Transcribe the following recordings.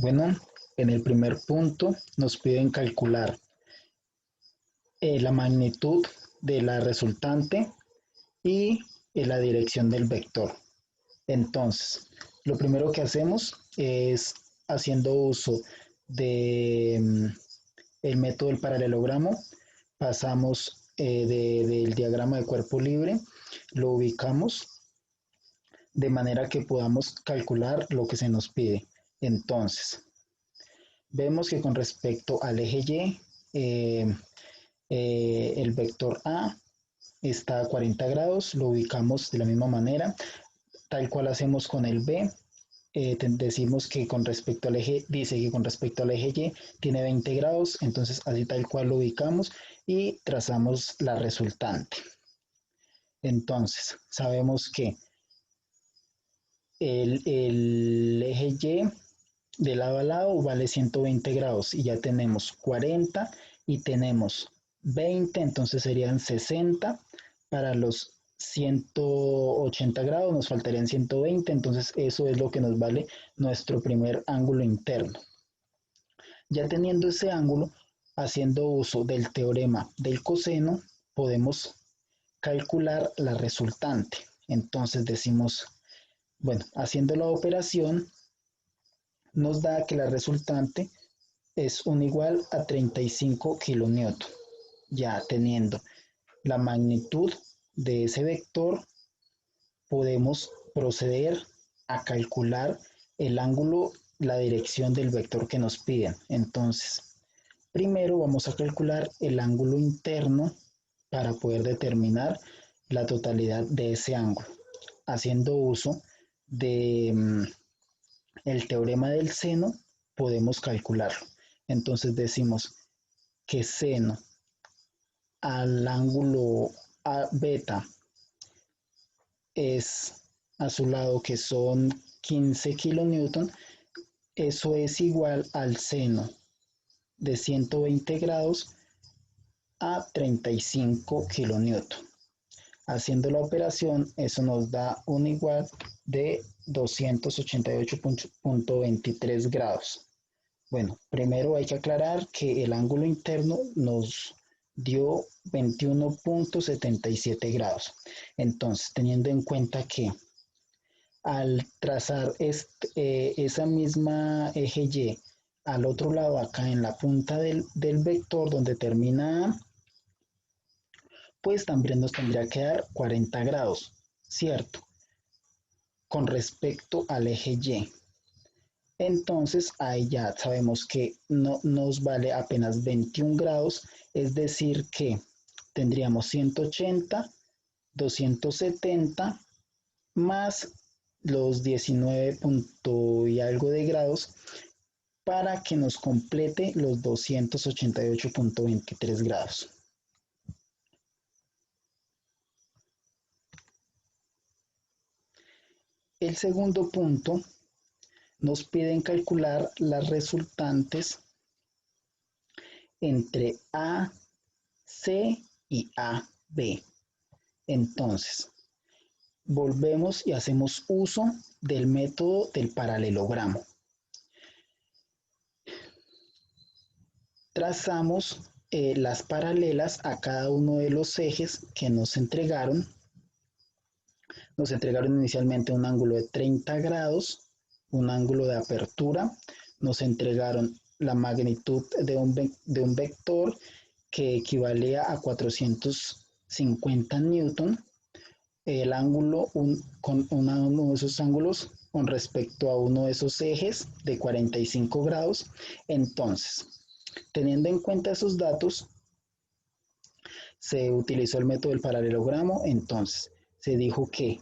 Bueno, en el primer punto nos piden calcular la magnitud de la resultante y la dirección del vector. Entonces, lo primero que hacemos es haciendo uso de el método del paralelogramo, pasamos del diagrama de cuerpo libre, lo ubicamos de manera que podamos calcular lo que se nos pide. Entonces, vemos que con respecto al eje Y, el vector A está a 40 grados, lo ubicamos de la misma manera, tal cual hacemos con el B. Decimos que con respecto al eje, dice que con respecto al eje Y tiene 20 grados, entonces así tal cual lo ubicamos y trazamos la resultante. Entonces, sabemos que el eje Y de lado a lado vale 120 grados y ya tenemos 40 y tenemos 20, entonces serían 60. Para los 180 grados nos faltarían 120, entonces eso es lo que nos vale nuestro primer ángulo interno. Ya teniendo ese ángulo, haciendo uso del teorema del coseno, podemos calcular la resultante. Entonces decimos, bueno, haciendo la operación, nos da que la resultante es un igual a 35 kilonewton. Ya teniendo la magnitud de ese vector, podemos proceder a calcular el ángulo, la dirección del vector que nos piden. Entonces, primero vamos a calcular el ángulo interno para poder determinar la totalidad de ese ángulo, haciendo uso de el teorema del seno, podemos calcularlo. Entonces decimos que seno al ángulo a beta es a su lado, que son 15 kilonewton, eso es igual al seno de 120 grados a 35 kilonewton. Haciendo la operación, eso nos da un igual de 288.23 grados. Bueno, primero hay que aclarar que el ángulo interno nos dio 21.77 grados. Entonces, teniendo en cuenta que al trazar esa misma eje Y al otro lado, acá en la punta del vector donde termina A, pues también nos tendría que dar 40 grados, ¿cierto? Con respecto al eje Y. Entonces ahí ya sabemos que no nos vale apenas 21 grados, es decir que tendríamos 180, 270 más los 19 punto y algo de grados para que nos complete los 288.23 grados. El segundo punto nos piden calcular las resultantes entre AC y AB. Entonces, volvemos y hacemos uso del método del paralelogramo. Trazamos las paralelas a cada uno de los ejes que nos entregaron. Nos entregaron inicialmente un ángulo de 30 grados, un ángulo de apertura, nos entregaron la magnitud de un vector que equivalía a 450 newton, el ángulo con uno de esos ángulos con respecto a uno de esos ejes de 45 grados. Entonces, teniendo en cuenta esos datos, se utilizó el método del paralelogramo. Entonces, se dijo que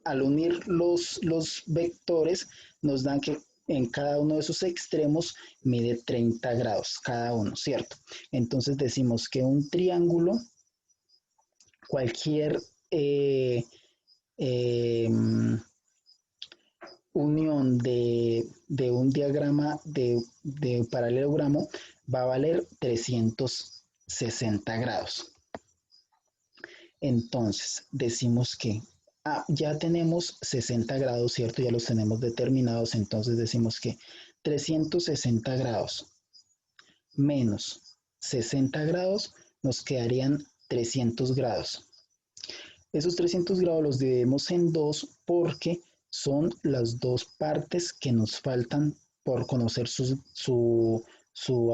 al unir los vectores nos dan que en cada uno de esos extremos mide 30 grados cada uno, ¿cierto? Entonces decimos que un triángulo, cualquier eh, unión de un diagrama de paralelogramo va a valer 360 grados. Entonces decimos que Ya tenemos 60 grados, ¿cierto? Ya los tenemos determinados, entonces decimos que 360 grados menos 60 grados nos quedarían 300 grados. Esos 300 grados los dividimos en dos porque son las dos partes que nos faltan por conocer su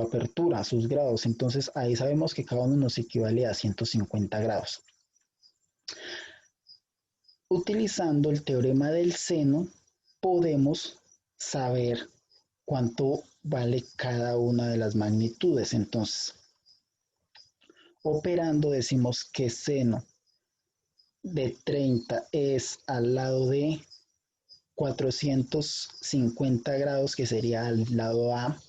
apertura, sus grados. Entonces ahí sabemos que cada uno nos equivale a 150 grados. Utilizando el teorema del seno, podemos saber cuánto vale cada una de las magnitudes. Entonces, operando decimos que seno de 30 es al lado de 450 grados, que sería al lado A,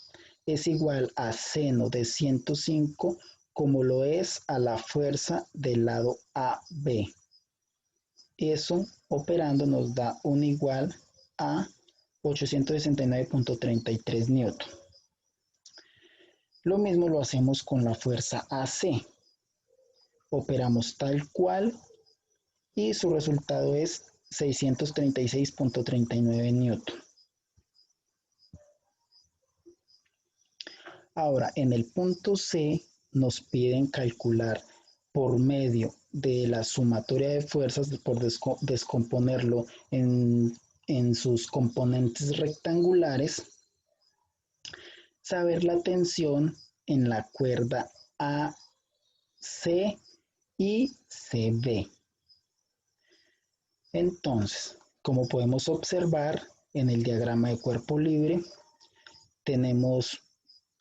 es igual a seno de 105 como lo es a la fuerza del lado AB. Eso operando nos da un igual a 869.33 newton. Lo mismo lo hacemos con la fuerza AC. Operamos tal cual y su resultado es 636.39 newton. Ahora, en el punto C nos piden calcular por medio de la sumatoria de fuerzas, por descomponerlo en sus componentes rectangulares, saber la tensión en la cuerda AC y CB. Entonces, como podemos observar en el diagrama de cuerpo libre, tenemos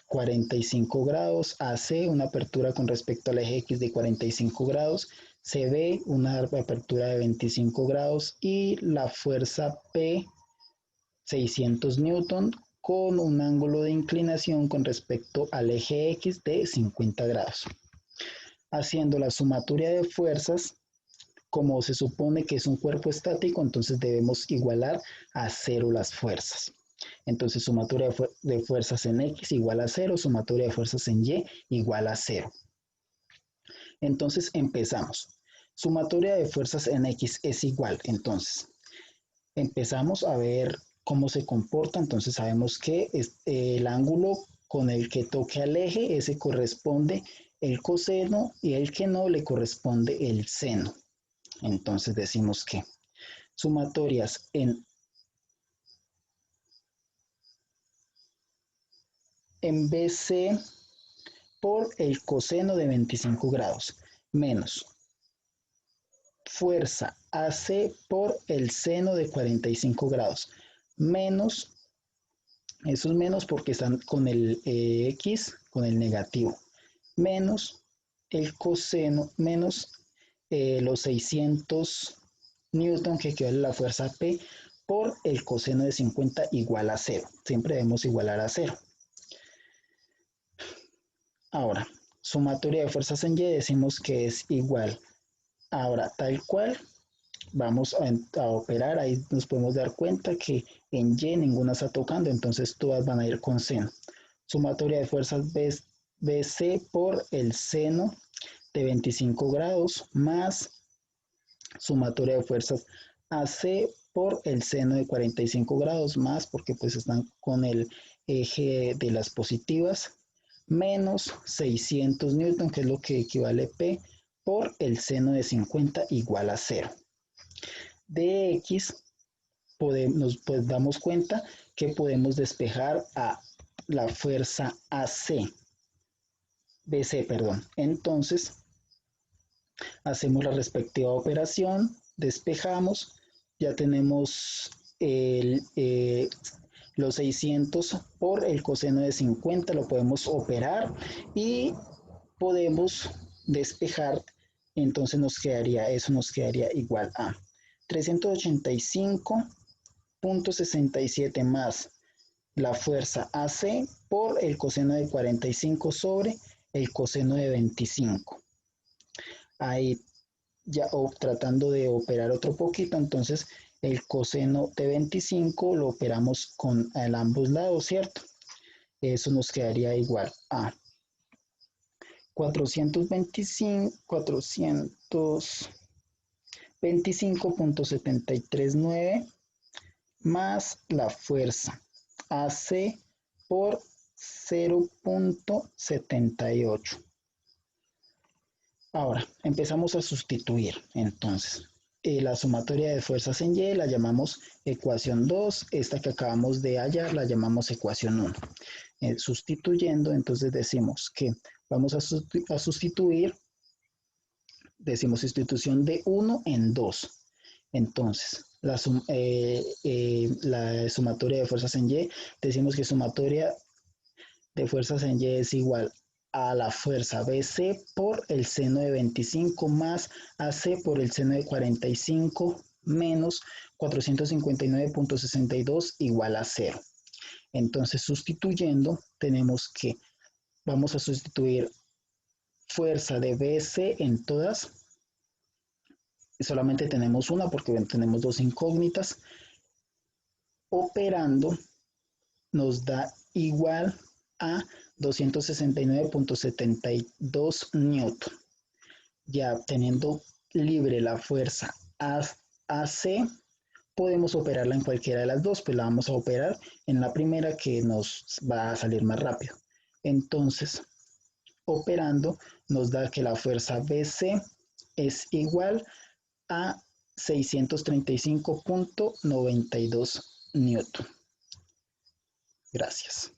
45 grados, AC, una apertura con respecto al eje X de 45 grados, CB, una apertura de 25 grados y la fuerza P, 600 newton, con un ángulo de inclinación con respecto al eje X de 50 grados. Haciendo la sumatoria de fuerzas, como se supone que es un cuerpo estático, entonces debemos igualar a cero las fuerzas. Entonces, sumatoria de fuerzas en X igual a 0, sumatoria de fuerzas en Y igual a 0. Entonces, empezamos. Sumatoria de fuerzas en X es igual. Entonces, empezamos a ver cómo se comporta. Entonces, sabemos que el ángulo con el que toque al eje, ese corresponde el coseno y el que no le corresponde el seno. Entonces, decimos que sumatorias en BC por el coseno de 25 grados, menos fuerza AC por el seno de 45 grados, menos, eso es menos porque están con el X, con el negativo, menos el coseno, menos los 600 newton que equivale a la fuerza P por el coseno de 50 igual a 0. Siempre debemos igualar a 0. Ahora, sumatoria de fuerzas en Y decimos que es igual. Ahora, tal cual, vamos a operar. Ahí nos podemos dar cuenta que en Y ninguna está tocando, entonces todas van a ir con seno. Sumatoria de fuerzas BC por el seno de 25 grados más sumatoria de fuerzas AC por el seno de 45 grados más, porque pues están con el eje de las positivas, menos 600 newton, que es lo que equivale P, por el seno de 50 igual a 0. De X, nos damos cuenta que podemos despejar a la fuerza AC, BC, perdón. Entonces, hacemos la respectiva operación, despejamos, ya tenemos los 600 por el coseno de 50, lo podemos operar y podemos despejar, entonces eso nos quedaría igual a 385.67 más la fuerza AC por el coseno de 45 sobre el coseno de 25. Ahí ya tratando de operar otro poquito, entonces el coseno de 25 lo operamos con ambos lados, ¿cierto? Eso nos quedaría igual a 425, 25.739 más la fuerza AC por 0.78. Ahora, empezamos a sustituir. Entonces, la sumatoria de fuerzas en Y la llamamos ecuación 2, esta que acabamos de hallar la llamamos ecuación 1. Sustituyendo, entonces decimos que vamos a sustituir, decimos sustitución de 1 en 2. Entonces, la sumatoria de fuerzas en Y, decimos que sumatoria de fuerzas en Y es igual a la fuerza BC por el seno de 25 más AC por el seno de 45 menos 459.62 igual a 0. Entonces, sustituyendo, tenemos que vamos a sustituir fuerza de BC en todas. Solamente tenemos una porque tenemos dos incógnitas. Operando nos da igual a 269.72 newton. Ya teniendo libre la fuerza AC, podemos operarla en cualquiera de las dos, pues la vamos a operar en la primera que nos va a salir más rápido. Entonces, operando nos da que la fuerza BC es igual a 635.92 newton. Gracias.